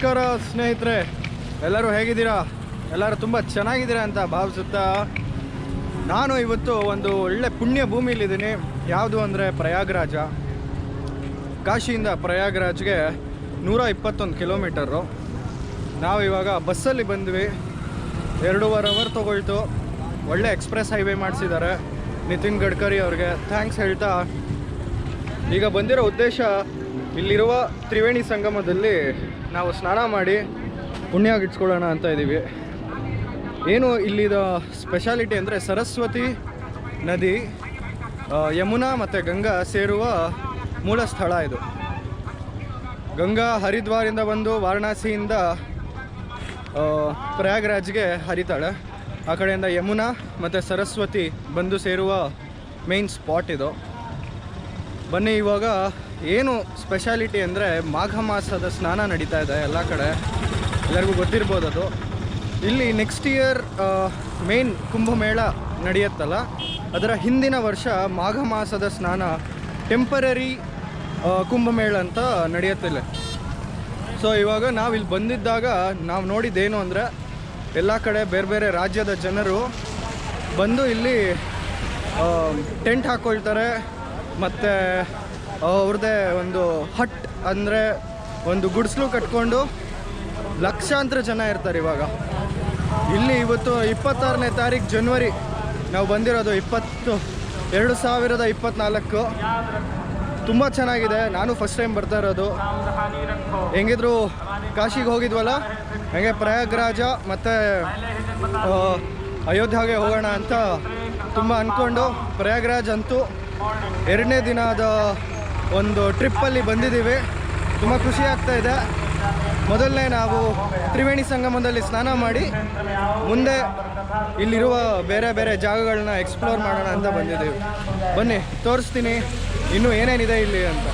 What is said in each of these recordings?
ನಮಸ್ಕಾರ ಸ್ನೇಹಿತರೆ, ಎಲ್ಲರೂ ಹೇಗಿದ್ದೀರಾ? ಎಲ್ಲರೂ ತುಂಬ ಚೆನ್ನಾಗಿದ್ದೀರಾ ಅಂತ ಭಾವಿಸುತ್ತಾ ನಾನು ಇವತ್ತು ಒಂದು ಒಳ್ಳೆ ಪುಣ್ಯ ಭೂಮಿಲಿದ್ದೀನಿ. ಯಾವುದು ಅಂದರೆ ಪ್ರಯಾಗ್ರಾಜ. ಕಾಶಿಯಿಂದ ಪ್ರಯಾಗ್ರಾಜ್ಗೆ 121 ಕಿಲೋಮೀಟರು. ನಾವು ಇವಾಗ ಬಸ್ಸಲ್ಲಿ ಬಂದ್ವಿ. 2.5 ಅವರ್ ತೊಗೊಳ್ತು. ಒಳ್ಳೆ ಎಕ್ಸ್ಪ್ರೆಸ್ ಹೈವೇ ಮಾಡಿಸಿದ್ದಾರೆ ನಿತಿನ್ ಗಡ್ಕರಿ ಅವ್ರಿಗೆ ಥ್ಯಾಂಕ್ಸ್ ಹೇಳ್ತಾ, ಈಗ ಬಂದಿರೋ ಉದ್ದೇಶ ಇಲ್ಲಿರುವ ತ್ರಿವೇಣಿ ಸಂಗಮದಲ್ಲಿ ನಾವು ಸ್ನಾನ ಮಾಡಿ ಪುಣ್ಯ ಗಿಟ್ಸ್ಕೊಳ್ಳೋಣ ಅಂತ ಇದ್ದೀವಿ. ಏನು ಇಲ್ಲಿದ ಸ್ಪೆಷಾಲಿಟಿ ಅಂದರೆ ಸರಸ್ವತಿ ನದಿ ಯಮುನಾ ಮತ್ತು ಗಂಗಾ ಸೇರುವ ಮೂಲ ಸ್ಥಳ ಇದು. ಗಂಗಾ ಹರಿದ್ವಾರಿಂದ ಬಂದು ವಾರಣಾಸಿಯಿಂದ ಪ್ರಯಾಗ್ರಾಜ್ಗೆ ಹರಿತಾಳೆ. ಆ ಕಡೆಯಿಂದ ಯಮುನಾ ಮತ್ತು ಸರಸ್ವತಿ ಬಂದು ಸೇರುವ ಮೇನ್ ಸ್ಪಾಟ್ ಇದು. ಬನ್ನಿ, ಇವಾಗ ಏನು ಸ್ಪೆಷಾಲಿಟಿ ಅಂದರೆ ಮಾಘ ಮಾಸದ ಸ್ನಾನ ನಡೀತಾ ಇದೆ ಎಲ್ಲ ಕಡೆ, ಎಲ್ಲರಿಗೂ ಗೊತ್ತಿರ್ಬೋದು ಅದು. ಇಲ್ಲಿ ನೆಕ್ಸ್ಟ್ ಇಯರ್ ಮೇನ್ ಕುಂಭಮೇಳ ನಡೆಯುತ್ತಲ್ಲ, ಅದರ ಹಿಂದಿನ ವರ್ಷ ಮಾಘ ಮಾಸದ ಸ್ನಾನ ಟೆಂಪರರಿ ಕುಂಭಮೇಳ ಅಂತ ನಡೆಯುತ್ತಿಲ್ಲ. ಸೊ ಇವಾಗ ನಾವು ಇಲ್ಲಿ ಬಂದಿದ್ದಾಗ ನಾವು ನೋಡಿದ್ದೇನು ಅಂದರೆ, ಎಲ್ಲ ಕಡೆ ಬೇರೆ ಬೇರೆ ರಾಜ್ಯದ ಜನರು ಬಂದು ಇಲ್ಲಿ ಟೆಂಟ್ ಹಾಕ್ಕೊಳ್ತಾರೆ. ಮತ್ತು ಅವ್ರದ್ದೇ ಒಂದು ಹಟ್ ಅಂದರೆ ಒಂದು ಗುಡಿಸಲು ಕಟ್ಕೊಂಡು ಲಕ್ಷಾಂತರ ಜನ ಇರ್ತಾರೆ ಇವಾಗ ಇಲ್ಲಿ. ಇವತ್ತು 26ನೇ ತಾರೀಕು ಜನವರಿ ನಾವು ಬಂದಿರೋದು, 2024. ತುಂಬ ಚೆನ್ನಾಗಿದೆ. ನಾನು ಫಸ್ಟ್ ಟೈಮ್ ಬರ್ತಾ ಇರೋದು. ಹೆಂಗಿದ್ರು ಕಾಶಿಗೆ ಹೋಗಿದ್ವಲ್ಲ, ಹಾಗೆ ಪ್ರಯಾಗ್ರಾಜ ಮತ್ತು ಅಯೋಧ್ಯೆಗೆ ಹೋಗೋಣ ಅಂತ ತುಂಬ ಅಂದ್ಕೊಂಡು ಪ್ರಯಾಗ್ರಾಜ್ ಅಂತೂ 2ನೇ ದಿನದ ಒಂದು ಟ್ರಿಪ್ಪಲ್ಲಿ ಬಂದಿದ್ದೀವಿ. ತುಂಬ ಖುಷಿ ಆಗ್ತಾ ಇದೆ. ಮೊದಲನೇ ನಾವು ತ್ರಿವೇಣಿ ಸಂಗಮದಲ್ಲಿ ಸ್ನಾನ ಮಾಡಿ ಮುಂದೆ ಇಲ್ಲಿರುವ ಬೇರೆ ಬೇರೆ ಜಾಗಗಳನ್ನ ಎಕ್ಸ್ಪ್ಲೋರ್ ಮಾಡೋಣ ಅಂತ ಬಂದಿದ್ದೀವಿ. ಬನ್ನಿ ತೋರಿಸ್ತೀನಿ ಇನ್ನೂ ಏನೇನಿದೆ ಇಲ್ಲಿ ಅಂತ.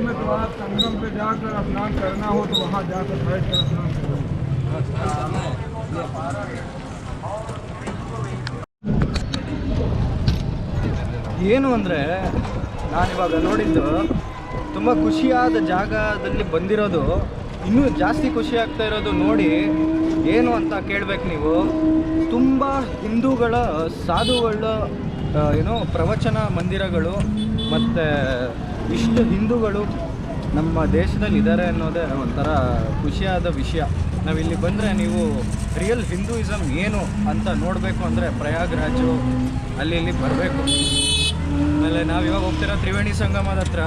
में तो आप संगम पे जाकर स्नान करना हो तो वहाँ जाकर बैठ कर स्नान करो। ಏನು ಅಂದರೆ ನಾನಿವಾಗ ನೋಡಿದ್ದು ತುಂಬ ಖುಷಿಯಾದ ಜಾಗದಲ್ಲಿ ಬಂದಿರೋದು. ಇನ್ನೂ ಜಾಸ್ತಿ ಖುಷಿ ಆಗ್ತಾ ಇರೋದು ನೋಡಿ ಏನು ಅಂತ ಕೇಳಬೇಕು ನೀವು. ತುಂಬ ಹಿಂದೂಗಳ ಸಾಧುಗಳ ಏನೋ ಪ್ರವಚನ ಮಂದಿರಗಳು ಮತ್ತು ಇಷ್ಟು ಹಿಂದೂಗಳು ನಮ್ಮ ದೇಶದಲ್ಲಿ ಇದ್ದಾರೆ ಅನ್ನೋದೇ ಒಂಥರ ಖುಷಿಯಾದ ವಿಷಯ. ನಾವಿಲ್ಲಿ ಬಂದರೆ ನೀವು ರಿಯಲ್ ಹಿಂದೂಯಿಸಮ್ ಏನು ಅಂತ ನೋಡಬೇಕು ಅಂದರೆ ಪ್ರಯಾಗ್ರಾಜು ಅಲ್ಲಿ ಇಲ್ಲಿ ಬರಬೇಕು. ಆಮೇಲೆ ನಾವಿವಾಗ ಹೋಗ್ತಿರೋ ತ್ರಿವೇಣಿ ಸಂಗಮದ ಹತ್ರ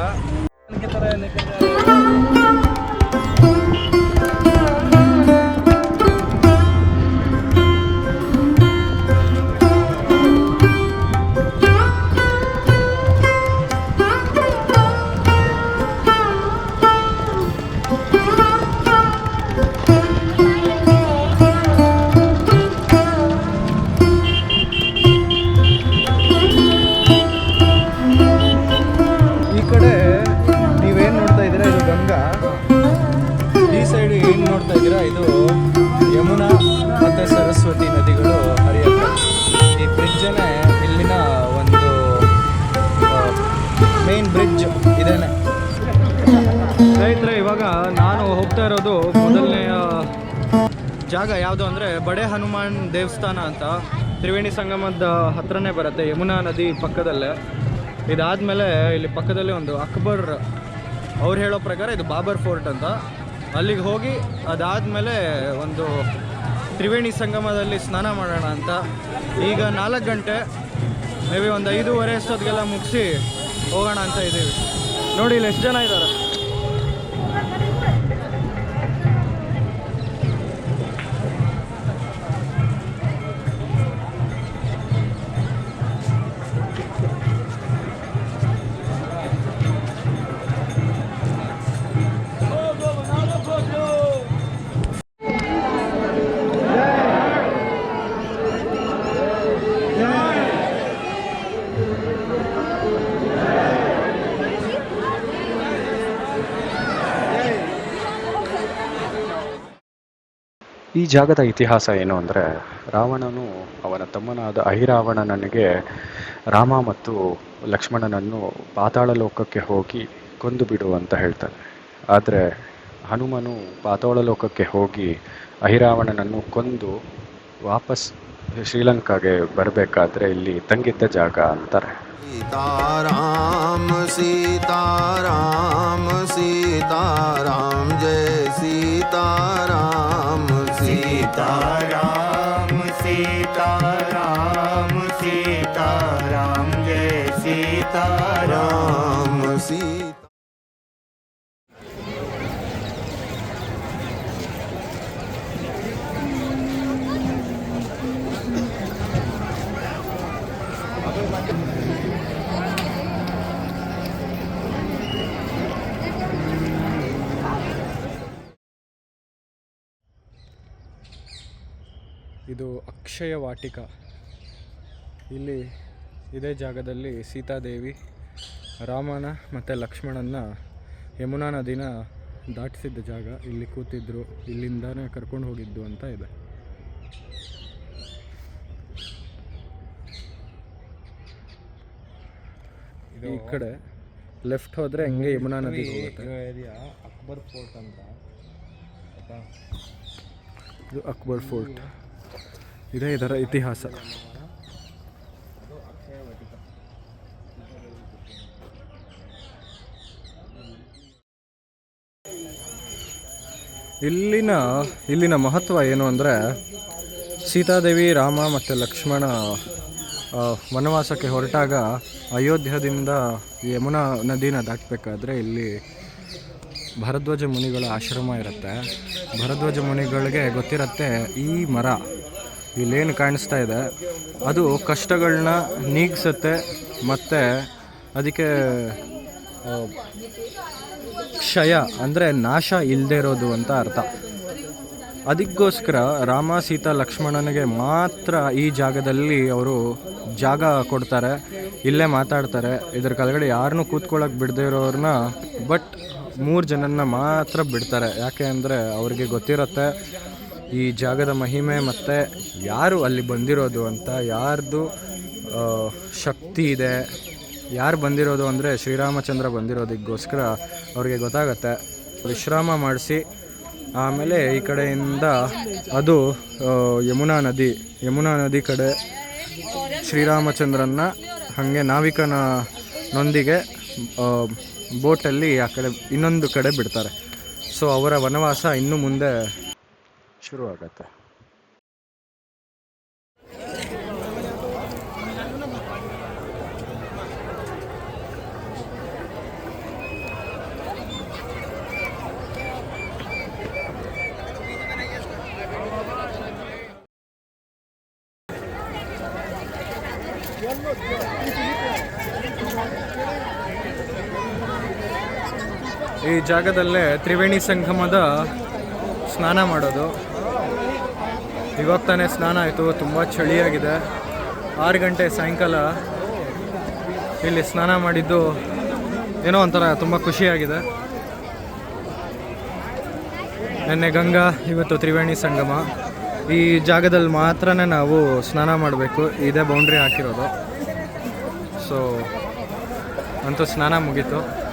ಈ ಸೈಡ್ ಏನು ನೋಡ್ತಾ ಇದ್ದೀರಾ, ಇದು ಯಮುನಾ ಮತ್ತು ಸರಸ್ವತಿ ನದಿಗಳು ಹರಿಯುತ್ತೆ. ಈ ಬ್ರಿಡ್ಜನೇ ಇಲ್ಲಿನ ಒಂದು ಮೇನ್ ಬ್ರಿಡ್ಜ್ ಇದೇನೆ. ಸ್ನೇಹಿತರೆ, ಇವಾಗ ನಾನು ಹೋಗ್ತಾ ಇರೋದು ಮೊದಲನೆಯ ಜಾಗ ಯಾವುದು ಅಂದರೆ ಬಡೆ ಹನುಮಾನ್ ದೇವಸ್ಥಾನ ಅಂತ. ತ್ರಿವೇಣಿ ಸಂಗಮದ ಹತ್ರನೇ ಬರುತ್ತೆ, ಯಮುನಾ ನದಿ ಪಕ್ಕದಲ್ಲೇ. ಇದಾದಮೇಲೆ ಇಲ್ಲಿ ಪಕ್ಕದಲ್ಲಿ ಒಂದು ಅಕ್ಬರ್, ಅವ್ರು ಹೇಳೋ ಪ್ರಕಾರ ಇದು ಬಾಬರ್ ಫೋರ್ಟ್ ಅಂತ. ಅಲ್ಲಿಗೆ ಹೋಗಿ ಅದಾದಮೇಲೆ ಒಂದು ತ್ರಿವೇಣಿ ಸಂಗಮದಲ್ಲಿ ಸ್ನಾನ ಮಾಡೋಣ ಅಂತ. ಈಗ 4 ಗಂಟೆ, ಮೇ ಬಿ ಒಂದು 5:30 ಅಷ್ಟೊತ್ತಿಗೆಲ್ಲ ಮುಗಿಸಿ ಹೋಗೋಣ ಅಂತ ಇದ್ದೀವಿ. ನೋಡಿ ಇಲ್ಲಿ ಎಷ್ಟು ಜನ ಇದ್ದಾರೆ. ಈ ಜಾಗದ ಇತಿಹಾಸ ಏನು ಅಂದರೆ, ರಾವಣನು ಅವನ ತಮ್ಮನಾದ ಅಹಿರಾವಣನಿಗೆ ರಾಮ ಮತ್ತು ಲಕ್ಷ್ಮಣನನ್ನು ಪಾತಾಳ ಲೋಕಕ್ಕೆ ಹೋಗಿ ಕೊಂದು ಬಿಡು ಅಂತ ಹೇಳ್ತಾನೆ. ಆದರೆ ಹನುಮನು ಪಾತಾಳ ಲೋಕಕ್ಕೆ ಹೋಗಿ ಅಹಿರಾವಣನನ್ನು ಕೊಂದು ವಾಪಸ್ ಶ್ರೀಲಂಕಾಗೆ ಬರಬೇಕಾದ್ರೆ ಇಲ್ಲಿ ತಂಗಿದ್ದ ಜಾಗ ಅಂತಾರೆ. सीताराम सीताराम सीताराम जय सीताराम सीताराम सीताराम सीताराम जय सीताराम सीता. ಇದು ಅಕ್ಷಯ ವಾಟಿಕ. ಇಲ್ಲಿ ಇದೇ ಜಾಗದಲ್ಲಿ ಸೀತಾದೇವಿ ರಾಮನ ಮತ್ತು ಲಕ್ಷ್ಮಣನ ಯಮುನಾ ನದಿನ ದಾಟಿಸಿದ್ದ ಜಾಗ. ಇಲ್ಲಿ ಕೂತಿದ್ರು, ಇಲ್ಲಿಂದಾನೇ ಕರ್ಕೊಂಡು ಹೋಗಿದ್ದು ಅಂತ ಇದೆ. ಈ ಕಡೆ ಲೆಫ್ಟ್ ಹೋದರೆ ಹಂಗೆ ಯಮುನಾ ನದಿ ಹೋಗುತ್ತೆ. ಅಕ್ಬರ್ ಫೋರ್ಟ್ ಅಂತ. ಇದು ಅಕ್ಬರ್ ಫೋರ್ಟ್. ಇದೇ ಇದರ ಇತಿಹಾಸ. ಇಲ್ಲಿನ ಮಹತ್ವ ಏನು ಅಂದರೆ, ಸೀತಾದೇವಿ ರಾಮ ಮತ್ತು ಲಕ್ಷ್ಮಣ ವನವಾಸಕ್ಕೆ ಹೊರಟಾಗ ಅಯೋಧ್ಯದಿಂದ ಯಮುನಾ ನದಿನ ದಾಟಬೇಕಾದ್ರೆ ಇಲ್ಲಿ ಭರದ್ವಾಜ ಮುನಿಗಳ ಆಶ್ರಮ ಇರುತ್ತೆ. ಭರದ್ವಾಜ ಮುನಿಗಳಿಗೆ ಗೊತ್ತಿರುತ್ತೆ, ಈ ಮರ ಇಲ್ಲೇನು ಕಾಣಿಸ್ತಾ ಇದೆ ಅದು ಕಷ್ಟಗಳನ್ನ ನೀಗಿಸುತ್ತೆ ಮತ್ತು ಅದಕ್ಕೆ ಕ್ಷಯ ಅಂದರೆ ನಾಶ ಇಲ್ಲದೆ ಇರೋದು ಅಂತ ಅರ್ಥ. ಅದಕ್ಕೋಸ್ಕರ ರಾಮ ಸೀತಾ ಲಕ್ಷ್ಮಣನಿಗೆ ಮಾತ್ರ ಈ ಜಾಗದಲ್ಲಿ ಅವರು ಜಾಗ ಕೊಡ್ತಾರೆ, ಇಲ್ಲೇ ಮಾತಾಡ್ತಾರೆ. ಇದ್ರ ಕೆಳಗಡೆ ಯಾರನ್ನೂ ಕೂತ್ಕೊಳ್ಳೋಕೆ ಬಿಡದೇ ಇರೋರನ್ನ ಬಟ್ 3 ಜನನ್ನ ಮಾತ್ರ ಬಿಡ್ತಾರೆ. ಯಾಕೆ ಅಂದರೆ ಅವ್ರಿಗೆ ಗೊತ್ತಿರುತ್ತೆ ಈ ಜಾಗದ ಮಹಿಮೆ ಮತ್ತು ಯಾರು ಅಲ್ಲಿ ಬಂದಿರೋದು ಅಂತ, ಯಾರ್ದು ಶಕ್ತಿ ಇದೆ, ಯಾರು ಬಂದಿರೋದು ಅಂದರೆ ಶ್ರೀರಾಮಚಂದ್ರ ಬಂದಿರೋದಕ್ಕೋಸ್ಕರ ಅವ್ರಿಗೆ ಗೊತ್ತಾಗತ್ತೆ. ವಿಶ್ರಾಮ ಮಾಡಿಸಿ ಆಮೇಲೆ ಈ ಕಡೆಯಿಂದ ಅದು ಯಮುನಾ ನದಿ ಕಡೆ ಶ್ರೀರಾಮಚಂದ್ರನ್ನ ಹಾಗೆ ನಾವಿಕನೊಂದಿಗೆ ಬೋಟಲ್ಲಿ ಆ ಕಡೆ ಇನ್ನೊಂದು ಕಡೆ ಬಿಡ್ತಾರೆ. ಸೊ ಅವರ ವನವಾಸ ಇನ್ನು ಮುಂದೆ ಶುರು ಆಗತ್ತೆ. ಈ ಜಾಗದಲ್ಲೇ ತ್ರಿವೇಣಿ ಸಂಗಮದ ಸ್ನಾನ ಮಾಡೋದು. ಇವಾಗ ತಾನೇ ಸ್ನಾನ ಆಯಿತು, ತುಂಬ ಚಳಿಯಾಗಿದೆ. 6 ಗಂಟೆ ಸಾಯಂಕಾಲ ಇಲ್ಲಿ ಸ್ನಾನ ಮಾಡಿದ್ದು ಏನೋ ಒಂಥರ ತುಂಬ ಖುಷಿಯಾಗಿದೆ. ನೆನ್ನೆ ಗಂಗಾ, ಇವತ್ತು ತ್ರಿವೇಣಿ ಸಂಗಮ. ಈ ಜಾಗದಲ್ಲಿ ಮಾತ್ರ ನಾವು ಸ್ನಾನ ಮಾಡಬೇಕು, ಇದೇ ಬೌಂಡ್ರಿ ಹಾಕಿರೋದು. ಸೊ ಅಂತೂ ಸ್ನಾನ ಮುಗೀತು.